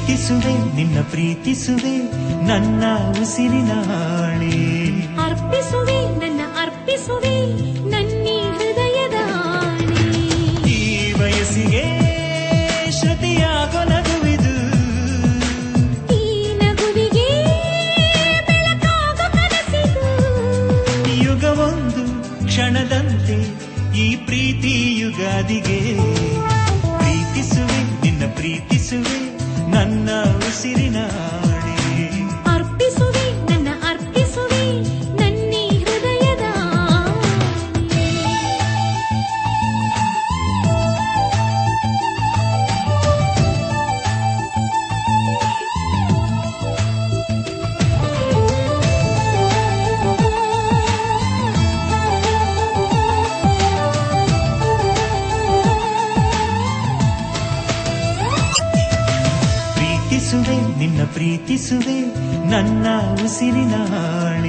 ಪ್ರೀತಿಸುವೆ ನಿನ್ನ ಪ್ರೀತಿಸುವೆ ನನ್ನ ಉಸಿರಿನ ಹಾಳೆ ಅರ್ಪಿಸುವೆ ನನ್ನ ಅರ್ಪಿಸುವೆ ನನ್ನಿ ಹೃದಯದ ಆಣೆ ಈ ವಯಸ್ಸಿಗೆ ಶ್ರುತಿಯಾಗೋ ನಗುವಿದು ಈ ನಗುವಿಗೆ ಬೆಳಕಾಗೋ ಕನಸಿದು ಯುಗವೊಂದು ಕ್ಷಣದಂತೆ ಈ ಪ್ರೀತಿ ಯುಗಾದಿಗೆ ಪ್ರೀತಿಸುವೆ ನಿನ್ನ ಪ್ರೀತಿಸುವೆ ನನ್ನ ಉಸಿರಿನ ಹಾಳೆ ಅರ್ಪಿಸುವೆ ನನ್ನ ಅರ್ಪಿಸುವೆ ನನ್ನಿ ಹೃದಯದ ಪ್ರೀತಿಸುವೆ ನಿನ್ನ ಪ್ರೀತಿಸುವೆ ನನ್ನ ಉಸಿರಿನ ಹಾಳೆ